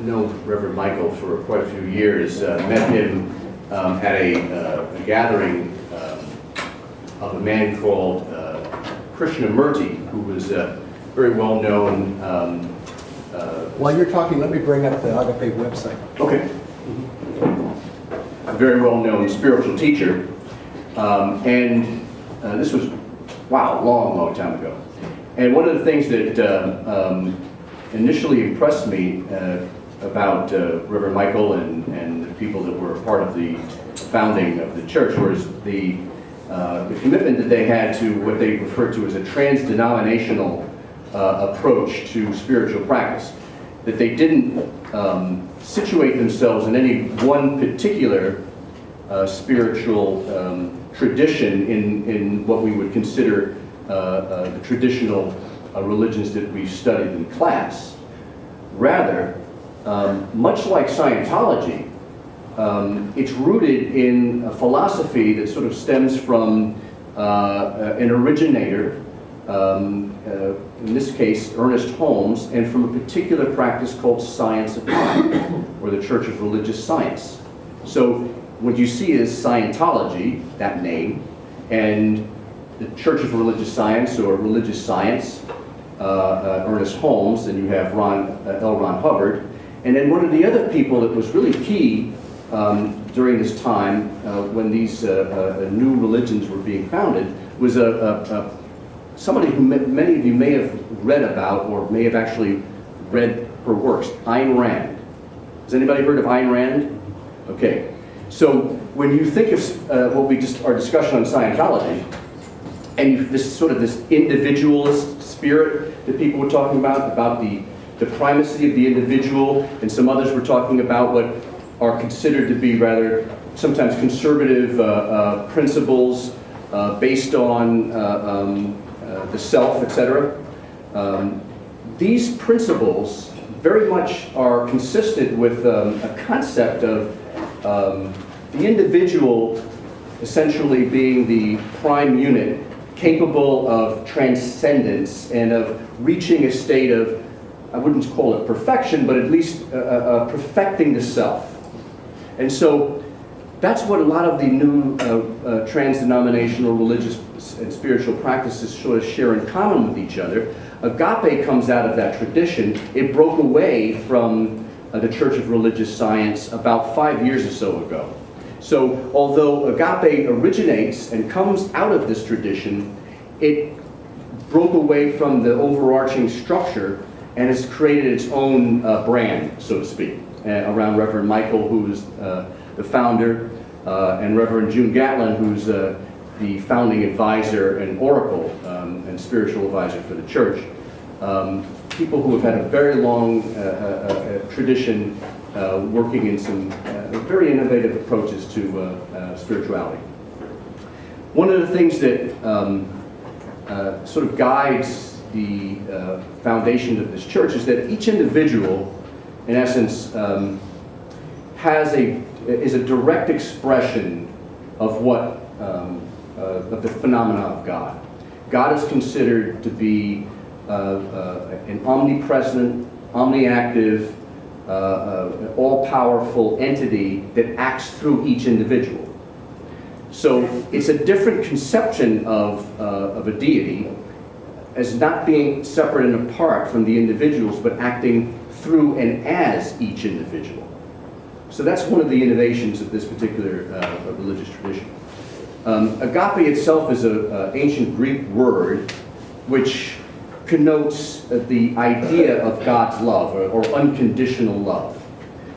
known Reverend Michael for quite a few years. Met him at a gathering of a man called Krishnamurti, who was very well known. While you're talking, let me bring up the Agape website. Okay. A very well known spiritual teacher. And this was, wow, long time ago. And one of the things that initially impressed me about Reverend Michael and the people that were part of the founding of the church was the commitment that they had to what they referred to as a trans-denominational approach to spiritual practice. That they didn't situate themselves in any one particular spiritual tradition in what we would consider the traditional religions that we studied in class. Rather, much like Scientology, it's rooted in a philosophy that sort of stems from an originator, in this case Ernest Holmes, and from a particular practice called Science of Mind, or the Church of Religious Science. So what you see is Scientology, that name, and the Church of Religious Science, or Religious Science, Ernest Holmes, and you have L. Ron Hubbard. And then one of the other people that was really key during this time when these new religions were being founded was somebody who many of you may have read about or may have actually read her works, Ayn Rand. Has anybody heard of Ayn Rand? Okay. So when you think of what we just, our discussion on Scientology, and this sort of this individualist spirit that people were talking about the primacy of the individual, and some others were talking about what are considered to be rather sometimes conservative principles based on the self, etc. These principles very much are consistent with a concept of the individual essentially being the prime unit, capable of transcendence and of reaching a state of, I wouldn't call it perfection, but at least perfecting the self. And so that's what a lot of the new trans-denominational religious and spiritual practices sort of share in common with each other. Agape comes out of that tradition. It broke away from the Church of Religious Science about 5 years or so ago. So although Agape originates and comes out of this tradition, it broke away from the overarching structure and has created its own brand, so to speak, around Reverend Michael, who's the founder, and Reverend June Gatlin, who's the founding advisor and oracle and spiritual advisor for the church. People who have had a very long tradition working in some very innovative approaches to spirituality. One of the things that sort of guides the foundation of this church is that each individual, in essence, is a direct expression of what of the phenomena of God. God is considered to be an omnipresent, omniactive, all-powerful entity that acts through each individual. So it's a different conception of a deity as not being separate and apart from the individuals, but acting through and as each individual. So that's one of the innovations of this particular religious tradition. Agape itself is an ancient Greek word which connotes the idea of God's love or unconditional love.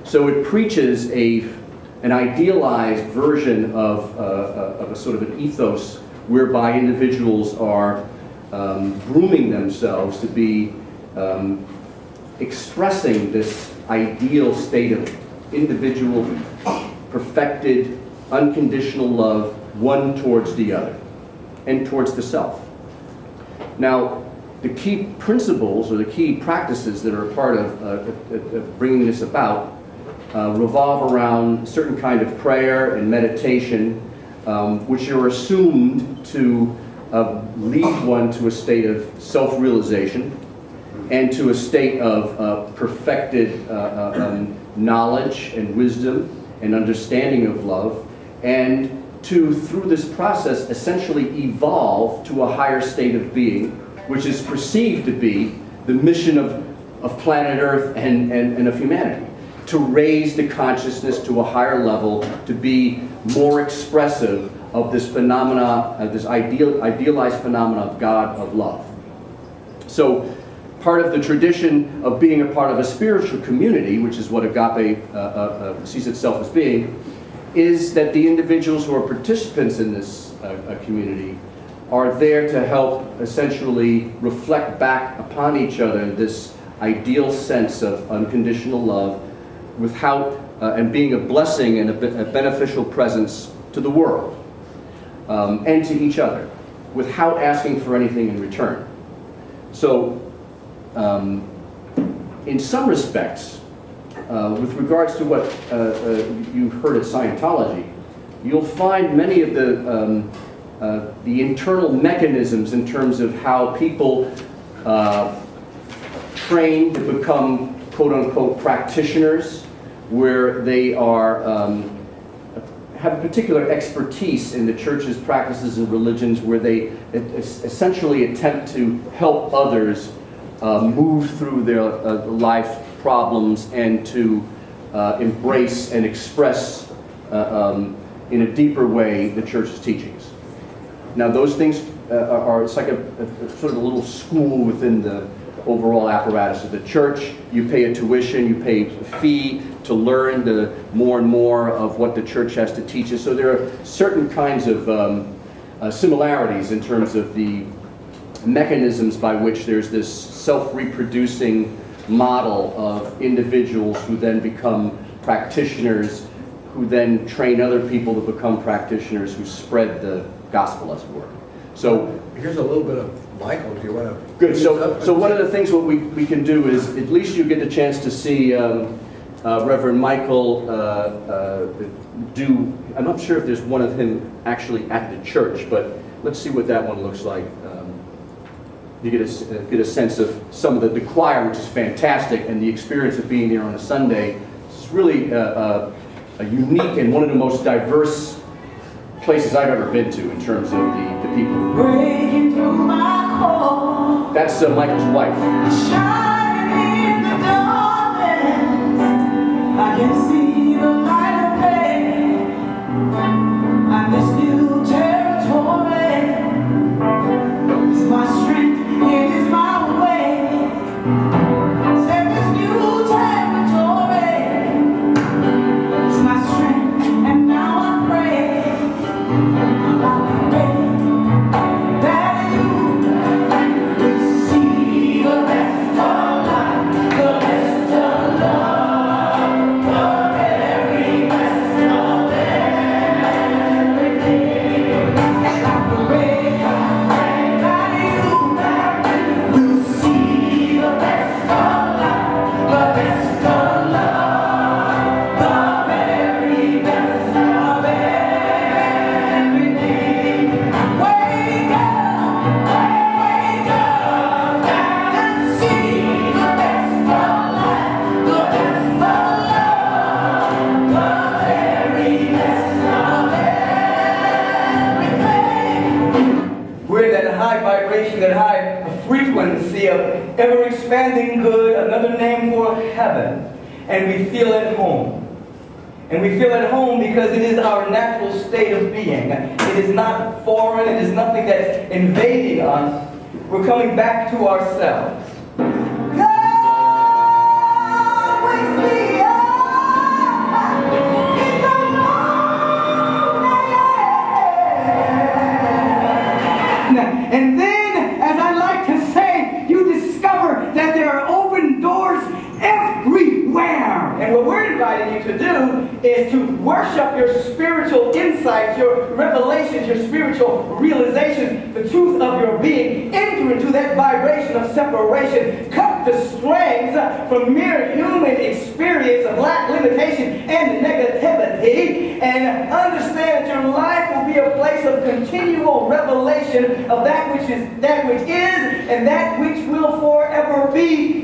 So it preaches an idealized version of a sort of an ethos whereby individuals are grooming themselves to be expressing this ideal state of individual, perfected, unconditional love, one towards the other and towards the self. Now, the key principles or the key practices that are a part of bringing this about revolve around a certain kind of prayer and meditation, which are assumed to lead one to a state of self-realization. and to a state of perfected knowledge and wisdom and understanding of love, and to, through this process, essentially evolve to a higher state of being, which is perceived to be the mission of planet Earth and of humanity. To raise the consciousness to a higher level, to be more expressive of this phenomena, this idealized phenomena of God, of love. So, part of the tradition of being a part of a spiritual community, which is what Agape sees itself as being, is that the individuals who are participants in this community are there to help essentially reflect back upon each other this ideal sense of unconditional love, without and being a blessing and a beneficial presence to the world and to each other, without asking for anything in return. So, in some respects, with regards to what you've heard at Scientology, you'll find many of the internal mechanisms in terms of how people train to become quote-unquote practitioners, where they are have a particular expertise in the church's practices and religions, where they essentially attempt to help others move through their life problems and to embrace and express in a deeper way the church's teachings. Now, those things are, it's like a sort of a little school within the overall apparatus of the church. You pay a tuition, you pay a fee to learn the more and more of what the church has to teach us. So there are certain kinds of similarities in terms of the mechanisms by which there's this self-reproducing model of individuals who then become practitioners, who then train other people to become practitioners, who spread the gospel, as it were. So here's a little bit of Michael, if you want to... Good. So one of the things what we can do is, at least you get a chance to see Reverend Michael do, I'm not sure if there's one of him actually at the church, but let's see what that one looks like. You get a sense of some of the choir, which is fantastic, and the experience of being there on a Sunday. It's really a unique and one of the most diverse places I've ever been to in terms of the people. Breaking through my core. That's Michael's wife. Shining in the darkness, I can see the light of day. I'm this new territory. It's my strength, it is my way. Set this new territory. It's my strength, and now I pray. I pray that you will see the rest of life, the rest of love, the very best of everything. I pray that you will see the rest of life, the best of love, the very best of everything. Wake up, and see the best of life, the best of love, the very best of everything. We're that high vibration, that high frequency of ever-expanding good, another name for heaven. And we feel at home. And we feel at home because it is our natural state of being. It is not foreign. It is nothing that's invading us. We're coming back to ourselves. God wakes me up in the morning. And then, as I like to say, you discover that there are open doors everywhere. And what we're inviting you to do is to worship your spiritual insights, your revelations, your spiritual realizations, the truth of your being. Enter into that vibration of separation. Cut the strings from mere human experience of lack, limitation, and negativity. And understand that your life will be a place of continual revelation of that which is, and that which will forever be.